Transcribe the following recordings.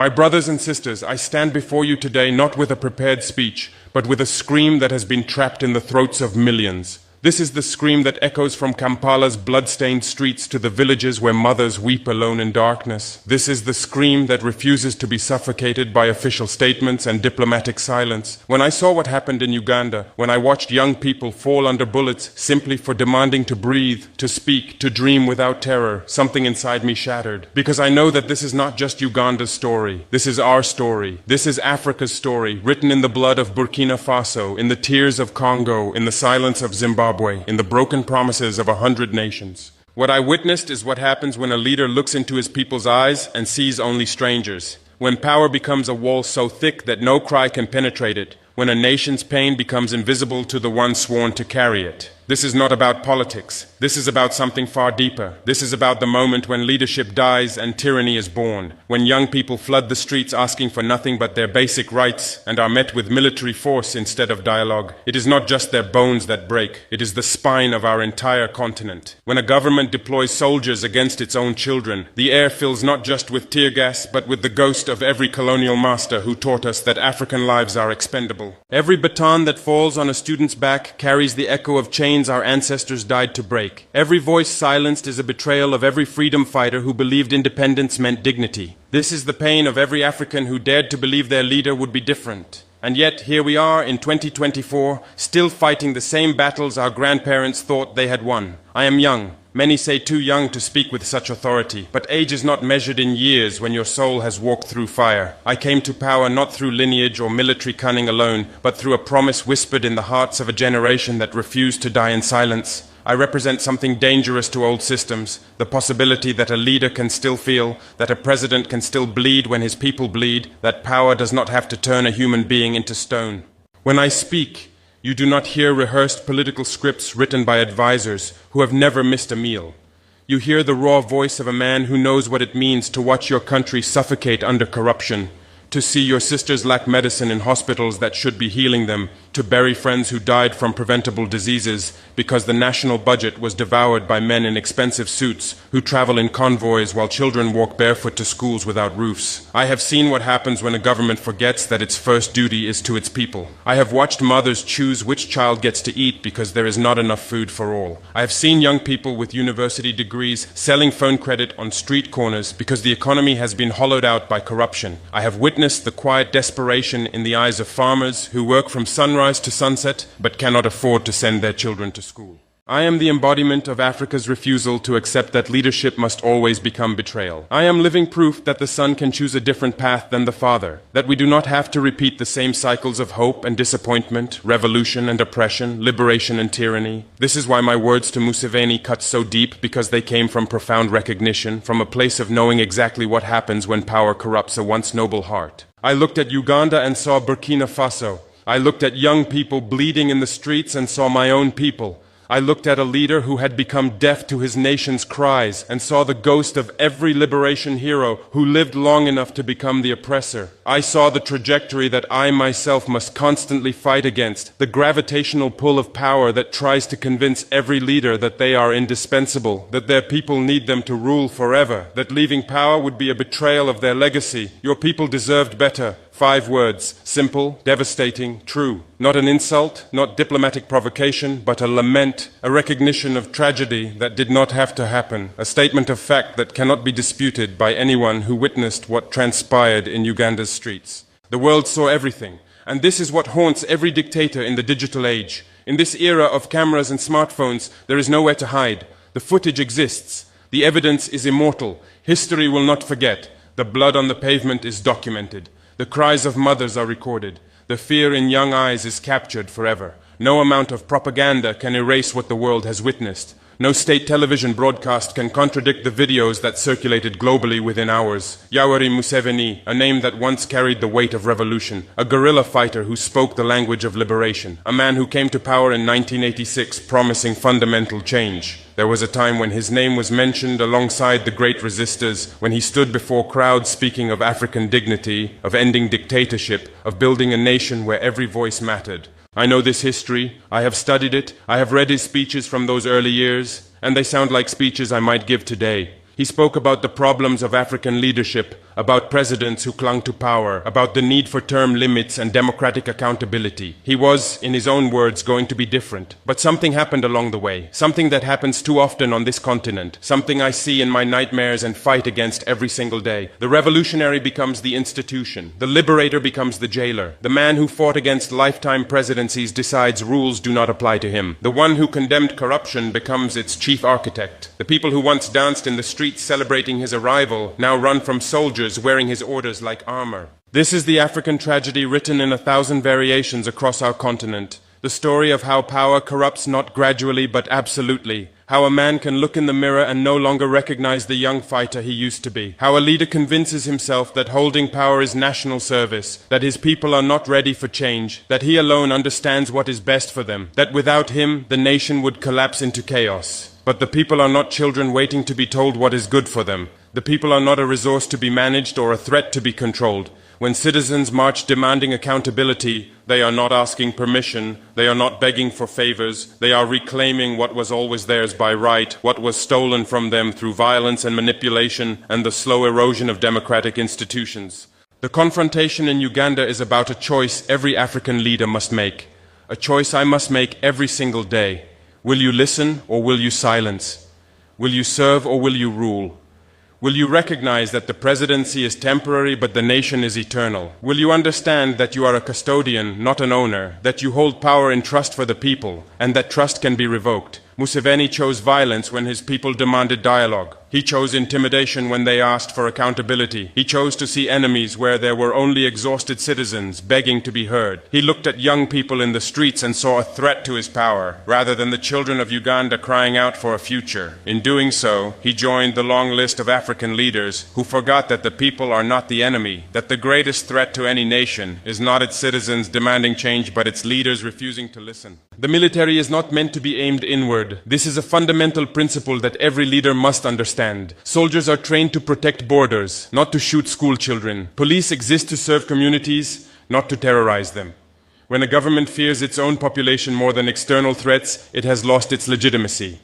My brothers and sisters, I stand before you today not with a prepared speech, but with a scream that has been trapped in the throats of millions. This is the scream that echoes from Kampala's blood-stained streets to the villages where mothers weep alone in darkness. This is the scream that refuses to be suffocated by official statements and diplomatic silence. When I saw what happened in Uganda, when I watched young people fall under bullets simply for demanding to breathe, to speak, to dream without terror, something inside me shattered. Because I know that this is not just Uganda's story. This is our story. This is Africa's story, written in the blood of Burkina Faso, in the tears of Congo, in the silence of Zimbabwe, in the broken promises of 100 nations. What I witnessed is what happens when a leader looks into his people's eyes and sees only strangers. When power becomes a wall so thick that no cry can penetrate it. When a nation's pain becomes invisible to the one sworn to carry it. This is not about politics. This is about something far deeper. This is about the moment when leadership dies and tyranny is born. When young people flood the streets asking for nothing but their basic rights and are met with military force instead of dialogue. It is not just their bones that break. It is the spine of our entire continent. When a government deploys soldiers against its own children, the air fills not just with tear gas, but with the ghost of every colonial master who taught us that African lives are expendable. Every baton that falls on a student's back carries the echo of chains our ancestors died to break. Every voice silenced is a betrayal of every freedom fighter who believed independence meant dignity. This is the pain of every African who dared to believe their leader would be different. And yet, here we are in 2024, still fighting the same battles our grandparents thought they had won. I am young. Many say too young to speak with such authority, but age is not measured in years when your soul has walked through fire. I came to power not through lineage or military cunning alone, but through a promise whispered in the hearts of a generation that refused to die in silence. I represent something dangerous to old systems, the possibility that a leader can still feel, that a president can still bleed when his people bleed, that power does not have to turn a human being into stone. When I speak, you do not hear rehearsed political scripts written by advisors who have never missed a meal. You hear the raw voice of a man who knows what it means to watch your country suffocate under corruption, to see your sisters lack medicine in hospitals that should be healing them, to bury friends who died from preventable diseases because the national budget was devoured by men in expensive suits who travel in convoys while children walk barefoot to schools without roofs. I have seen what happens when a government forgets that its first duty is to its people. I have watched mothers choose which child gets to eat because there is not enough food for all. I have seen young people with university degrees selling phone credit on street corners because the economy has been hollowed out by corruption. I have witnessed the quiet desperation in the eyes of farmers who work from sunrise to sunset but cannot afford to send their children to school. I am the embodiment of Africa's refusal to accept that leadership must always become betrayal. I am living proof that the son can choose a different path than the father, that we do not have to repeat the same cycles of hope and disappointment, revolution and oppression, liberation and tyranny. This is why my words to Museveni cut so deep, because they came from profound recognition, from a place of knowing exactly what happens when power corrupts a once noble heart. I looked at Uganda and saw Burkina Faso. I looked at young people bleeding in the streets and saw my own people. I looked at a leader who had become deaf to his nation's cries and saw the ghost of every liberation hero who lived long enough to become the oppressor. I saw the trajectory that I myself must constantly fight against, the gravitational pull of power that tries to convince every leader that they are indispensable, that their people need them to rule forever, that leaving power would be a betrayal of their legacy. Your people deserved better. 5 words, simple, devastating, true. Not an insult, not diplomatic provocation, but a lament, a recognition of tragedy that did not have to happen, a statement of fact that cannot be disputed by anyone who witnessed what transpired in Uganda's streets. The world saw everything, and this is what haunts every dictator in the digital age. In this era of cameras and smartphones, there is nowhere to hide. The footage exists. The evidence is immortal. History will not forget. The blood on the pavement is documented. The cries of mothers are recorded. The fear in young eyes is captured forever. No amount of propaganda can erase what the world has witnessed. No state television broadcast can contradict the videos that circulated globally within hours. Yoweri Museveni, a name that once carried the weight of revolution, a guerrilla fighter who spoke the language of liberation, a man who came to power in 1986 promising fundamental change. There was a time when his name was mentioned alongside the great resistors, when he stood before crowds speaking of African dignity, of ending dictatorship, of building a nation where every voice mattered. I know this history, I have studied it, I have read his speeches from those early years, and they sound like speeches I might give today. He spoke about the problems of African leadership, about presidents who clung to power, about the need for term limits and democratic accountability. He was, in his own words, going to be different. But something happened along the way, something that happens too often on this continent, something I see in my nightmares and fight against every single day. The revolutionary becomes the institution. The liberator becomes the jailer. The man who fought against lifetime presidencies decides rules do not apply to him. The one who condemned corruption becomes its chief architect. The people who once danced in the streets celebrating his arrival now run from soldiers wearing his orders like armor. This is the African tragedy written in 1,000 variations across our continent. The story of how power corrupts not gradually but absolutely. How a man can look in the mirror and no longer recognize the young fighter he used to be. How a leader convinces himself that holding power is national service, that his people are not ready for change, that he alone understands what is best for them, that without him the nation would collapse into chaos. But the people are not children waiting to be told what is good for them. The people are not a resource to be managed or a threat to be controlled. When citizens march demanding accountability, they are not asking permission, they are not begging for favors, they are reclaiming what was always theirs by right, what was stolen from them through violence and manipulation and the slow erosion of democratic institutions. The confrontation in Uganda is about a choice every African leader must make, a choice I must make every single day. Will you listen or will you silence? Will you serve or will you rule? Will you recognize that the presidency is temporary but the nation is eternal? Will you understand that you are a custodian, not an owner, that you hold power in trust for the people, and that trust can be revoked? Museveni chose violence when his people demanded dialogue. He chose intimidation when they asked for accountability. He chose to see enemies where there were only exhausted citizens begging to be heard. He looked at young people in the streets and saw a threat to his power, rather than the children of Uganda crying out for a future. In doing so, he joined the long list of African leaders who forgot that the people are not the enemy, that the greatest threat to any nation is not its citizens demanding change but its leaders refusing to listen. The military is not meant to be aimed inward. This is a fundamental principle that every leader must understand. Soldiers are trained to protect borders, not to shoot school children. Police exist to serve communities, not to terrorize them. When a government fears its own population more than external threats, it has lost its legitimacy.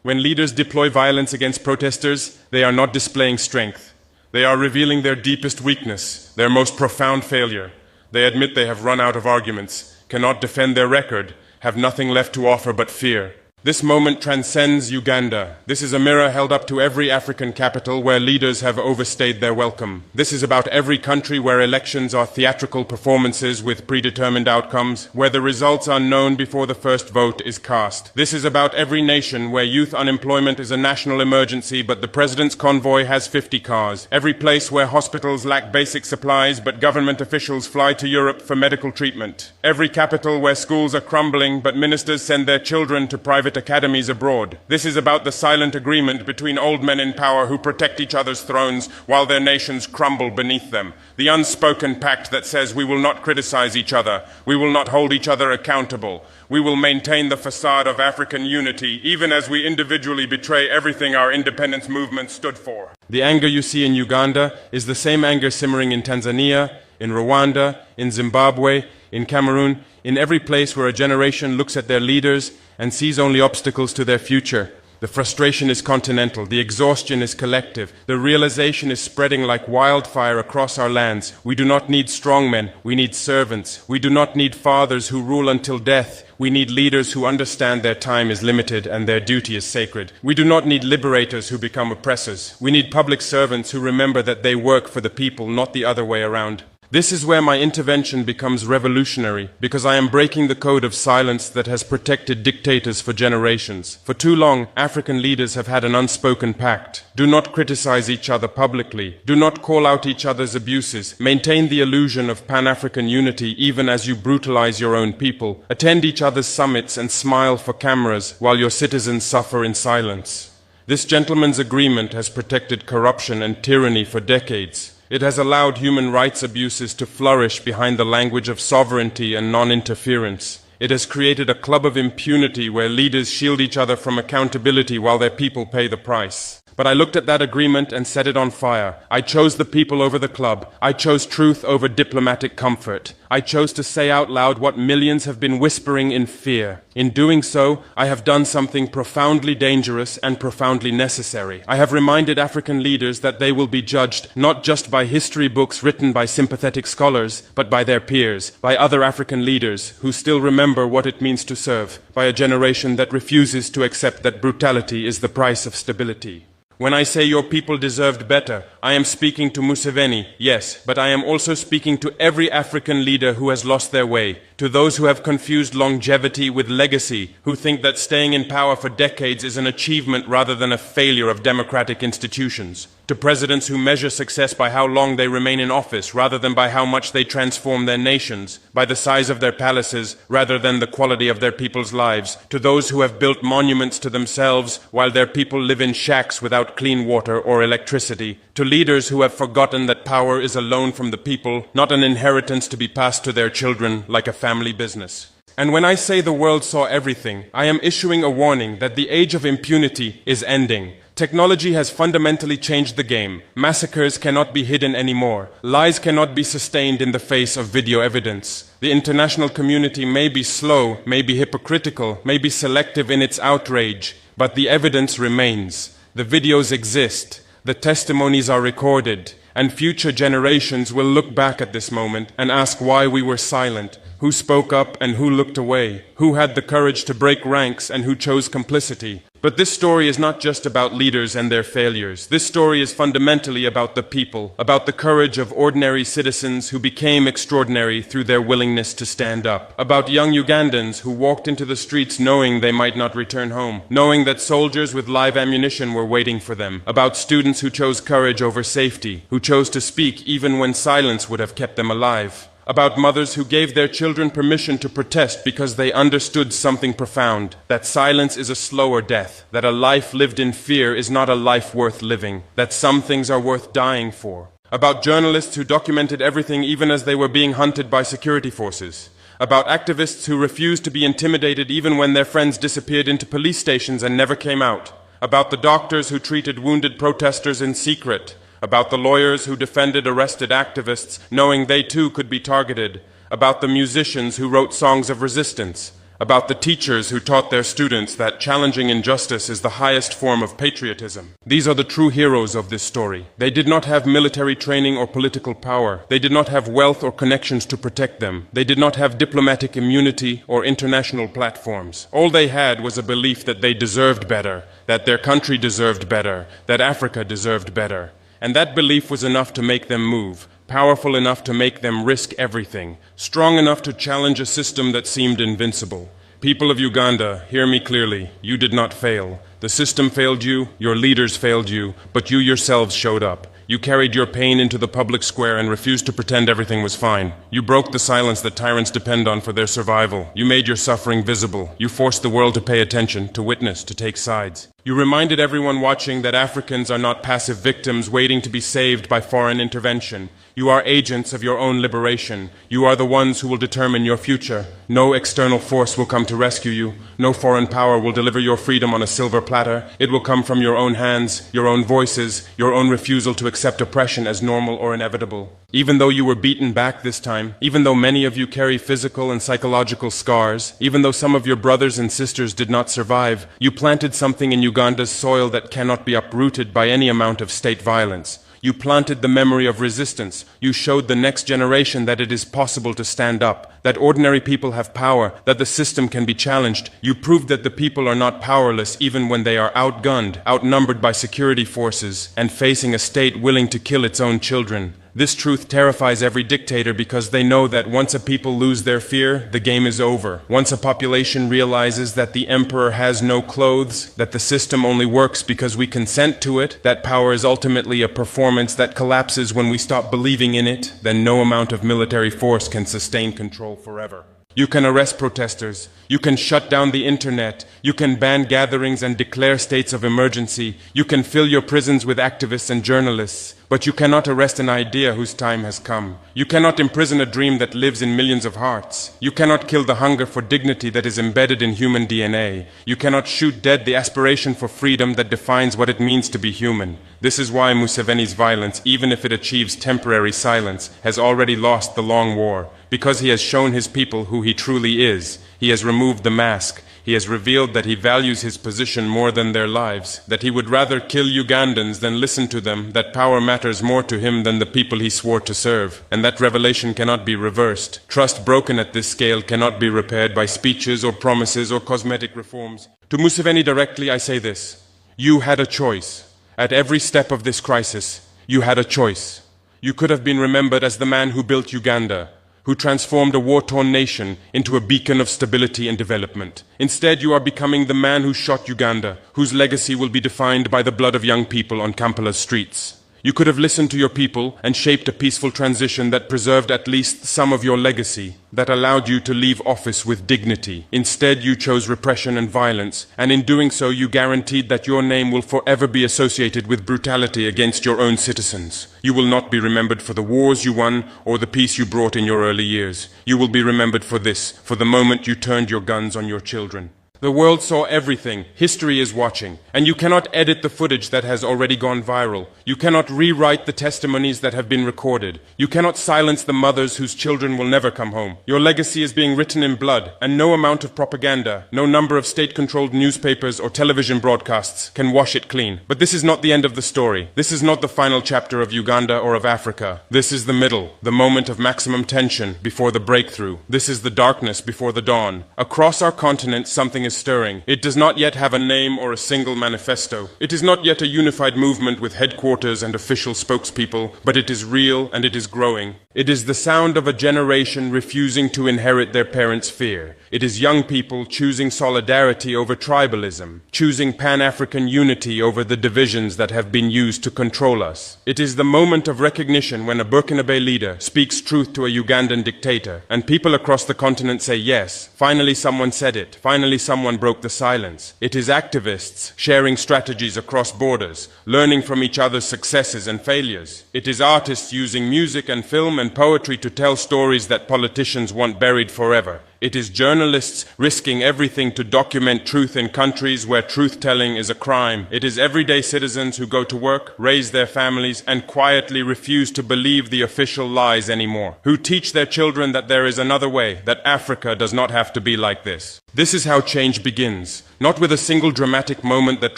When leaders deploy violence against protesters, they are not displaying strength. They are revealing their deepest weakness, their most profound failure. They admit they have run out of arguments, cannot defend their record, have nothing left to offer but fear. This moment transcends Uganda. This is a mirror held up to every African capital where leaders have overstayed their welcome. This is about every country where elections are theatrical performances with predetermined outcomes, where the results are known before the first vote is cast. This is about every nation where youth unemployment is a national emergency but the president's convoy has 50 cars. Every place where hospitals lack basic supplies but government officials fly to Europe for medical treatment. Every capital where schools are crumbling but ministers send their children to private academies abroad. This is about the silent agreement between old men in power who protect each other's thrones while their nations crumble beneath them. The unspoken pact that says we will not criticize each other, we will not hold each other accountable, we will maintain the facade of African unity even as we individually betray everything our independence movement stood for. The anger you see in Uganda is the same anger simmering in Tanzania, in Rwanda, in Zimbabwe, in Cameroon, in every place where a generation looks at their leaders and sees only obstacles to their future. The frustration is continental, the exhaustion is collective, the realization is spreading like wildfire across our lands. We do not need strongmen, we need servants. We do not need fathers who rule until death. We need leaders who understand their time is limited and their duty is sacred. We do not need liberators who become oppressors. We need public servants who remember that they work for the people, not the other way around. This is where my intervention becomes revolutionary, because I am breaking the code of silence that has protected dictators for generations. For too long, African leaders have had an unspoken pact. Do not criticize each other publicly. Do not call out each other's abuses. Maintain the illusion of Pan-African unity even as you brutalize your own people. Attend each other's summits and smile for cameras while your citizens suffer in silence. This gentleman's agreement has protected corruption and tyranny for decades. It has allowed human rights abuses to flourish behind the language of sovereignty and non-interference. It has created a club of impunity where leaders shield each other from accountability while their people pay the price. But I looked at that agreement and set it on fire. I chose the people over the club. I chose truth over diplomatic comfort. I chose to say out loud what millions have been whispering in fear. In doing so, I have done something profoundly dangerous and profoundly necessary. I have reminded African leaders that they will be judged not just by history books written by sympathetic scholars, but by their peers, by other African leaders who still remember what it means to serve, by a generation that refuses to accept that brutality is the price of stability. When I say your people deserved better, I am speaking to Museveni, yes, but I am also speaking to every African leader who has lost their way, to those who have confused longevity with legacy, who think that staying in power for decades is an achievement rather than a failure of democratic institutions, to presidents who measure success by how long they remain in office rather than by how much they transform their nations, by the size of their palaces rather than the quality of their people's lives, to those who have built monuments to themselves while their people live in shacks without clean water or electricity, to leaders who have forgotten that power is a loan from the people, not an inheritance to be passed to their children like a family business. And when I say the world saw everything, I am issuing a warning that the age of impunity is ending. Technology has fundamentally changed the game. Massacres cannot be hidden anymore. Lies cannot be sustained in the face of video evidence. The international community may be slow, may be hypocritical, may be selective in its outrage, but the evidence remains. The videos exist. The testimonies are recorded. And future generations will look back at this moment and ask why we were silent, who spoke up and who looked away, who had the courage to break ranks and who chose complicity. But this story is not just about leaders and their failures. This story is fundamentally about the people, about the courage of ordinary citizens who became extraordinary through their willingness to stand up, about young Ugandans who walked into the streets knowing they might not return home, knowing that soldiers with live ammunition were waiting for them, about students who chose courage over safety, who chose to speak even when silence would have kept them alive, about mothers who gave their children permission to protest because they understood something profound, that silence is a slower death, that a life lived in fear is not a life worth living, that some things are worth dying for, about journalists who documented everything even as they were being hunted by security forces, about activists who refused to be intimidated even when their friends disappeared into police stations and never came out, about the doctors who treated wounded protesters in secret, about the lawyers who defended arrested activists, knowing they too could be targeted, about the musicians who wrote songs of resistance, about the teachers who taught their students that challenging injustice is the highest form of patriotism. These are the true heroes of this story. They did not have military training or political power. They did not have wealth or connections to protect them. They did not have diplomatic immunity or international platforms. All they had was a belief that they deserved better, that their country deserved better, that Africa deserved better. And that belief was enough to make them move, powerful enough to make them risk everything, strong enough to challenge a system that seemed invincible. People of Uganda, hear me clearly. You did not fail. The system failed you, your leaders failed you, but you yourselves showed up. You carried your pain into the public square and refused to pretend everything was fine. You broke the silence that tyrants depend on for their survival. You made your suffering visible. You forced the world to pay attention, to witness, to take sides. You reminded everyone watching that Africans are not passive victims waiting to be saved by foreign intervention. You are agents of your own liberation. You are the ones who will determine your future. No external force will come to rescue you. No foreign power will deliver your freedom on a silver platter. It will come from your own hands, your own voices, your own refusal to accept oppression as normal or inevitable. Even though you were beaten back this time, even though many of you carry physical and psychological scars, even though some of your brothers and sisters did not survive, you planted something in Uganda's soil that cannot be uprooted by any amount of state violence. You planted the memory of resistance. You showed the next generation that it is possible to stand up, that ordinary people have power, that the system can be challenged. You proved that the people are not powerless even when they are outgunned, outnumbered by security forces, and facing a state willing to kill its own children. This truth terrifies every dictator because they know that once a people lose their fear, the game is over. Once a population realizes that the emperor has no clothes, that the system only works because we consent to it, that power is ultimately a performance that collapses when we stop believing in it, then no amount of military force can sustain control forever. You can arrest protesters. You can shut down the internet. You can ban gatherings and declare states of emergency. You can fill your prisons with activists and journalists. But you cannot arrest an idea whose time has come. You cannot imprison a dream that lives in millions of hearts. You cannot kill the hunger for dignity that is embedded in human DNA. You cannot shoot dead the aspiration for freedom that defines what it means to be human. This is why Museveni's violence, even if it achieves temporary silence, has already lost the long war. Because he has shown his people who he truly is. He has removed the mask. He has revealed that he values his position more than their lives, that he would rather kill Ugandans than listen to them, that power matters more to him than the people he swore to serve, and that revelation cannot be reversed. Trust broken at this scale cannot be repaired by speeches or promises or cosmetic reforms. To Museveni directly I say this: you had a choice. At every step of this crisis, you had a choice. You could have been remembered as the man who built Uganda, who transformed a war-torn nation into a beacon of stability and development. Instead, you are becoming the man who shot Uganda, whose legacy will be defined by the blood of young people on Kampala's streets. You could have listened to your people and shaped a peaceful transition that preserved at least some of your legacy, that allowed you to leave office with dignity. Instead, you chose repression and violence, and in doing so you guaranteed that your name will forever be associated with brutality against your own citizens. You will not be remembered for the wars you won or the peace you brought in your early years. You will be remembered for this, for the moment you turned your guns on your children. The world saw everything. History is watching. And you cannot edit the footage that has already gone viral. You cannot rewrite the testimonies that have been recorded. You cannot silence the mothers whose children will never come home. Your legacy is being written in blood, and no amount of propaganda, no number of state-controlled newspapers or television broadcasts can wash it clean. But this is not the end of the story. This is not the final chapter of Uganda or of Africa. This is the middle, the moment of maximum tension before the breakthrough. This is the darkness before the dawn. Across our continent, something is stirring. It does not yet have a name or a single manifesto. It is not yet a unified movement with headquarters and official spokespeople, but it is real and it is growing. It is the sound of a generation refusing to inherit their parents' fear. It is young people choosing solidarity over tribalism, choosing Pan-African unity over the divisions that have been used to control us. It is the moment of recognition when a Burkinabe leader speaks truth to a Ugandan dictator, and people across the continent say yes, finally someone said it, finally someone broke the silence. It is activists sharing strategies across borders, learning from each other's successes and failures. It is artists using music and film and poetry to tell stories that politicians want buried forever. It is journalists risking everything to document truth in countries where truth-telling is a crime. It is everyday citizens who go to work, raise their families, and quietly refuse to believe the official lies anymore, who teach their children that there is another way, that Africa does not have to be like this. This is how change begins, not with a single dramatic moment that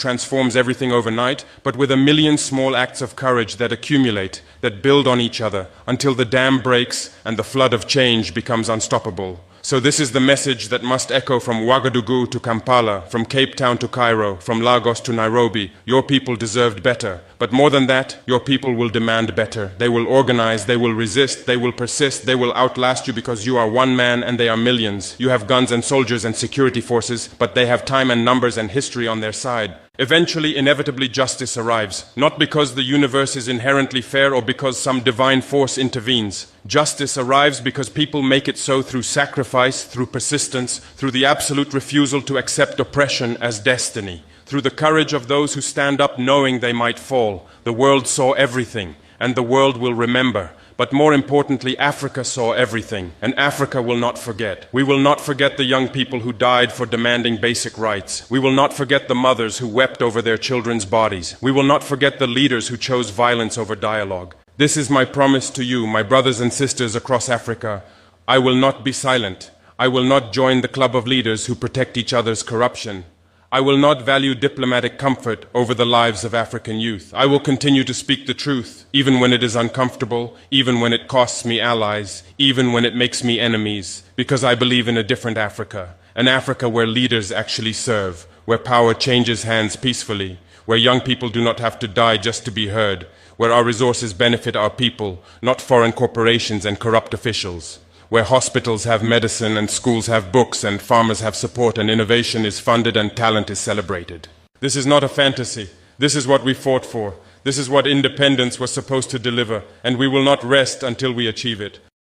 transforms everything overnight, but with a million small acts of courage that accumulate, that build on each other, until the dam breaks and the flood of change becomes unstoppable. So this is the message that must echo from Ouagadougou to Kampala, from Cape Town to Cairo, from Lagos to Nairobi. Your people deserved better. But more than that, your people will demand better. They will organize, they will resist, they will persist, they will outlast you because you are one man and they are millions. You have guns and soldiers and security forces, but they have time and numbers and history on their side. Eventually, inevitably, justice arrives, not because the universe is inherently fair or because some divine force intervenes. Justice arrives because people make it so through sacrifice, through persistence, through the absolute refusal to accept oppression as destiny, through the courage of those who stand up knowing they might fall. The world saw everything, and the world will remember. But more importantly, Africa saw everything, and Africa will not forget. We will not forget the young people who died for demanding basic rights. We will not forget the mothers who wept over their children's bodies. We will not forget the leaders who chose violence over dialogue. This is my promise to you, my brothers and sisters across Africa. I will not be silent. I will not join the club of leaders who protect each other's corruption. I will not value diplomatic comfort over the lives of African youth. I will continue to speak the truth, even when it is uncomfortable, even when it costs me allies, even when it makes me enemies, because I believe in a different Africa, an Africa where leaders actually serve, where power changes hands peacefully, where young people do not have to die just to be heard, where our resources benefit our people, not foreign corporations and corrupt officials, where hospitals have medicine and schools have books and farmers have support and innovation is funded and talent is celebrated. This is not a fantasy. This is what we fought for. This is what independence was supposed to deliver, and we will not rest until we achieve it.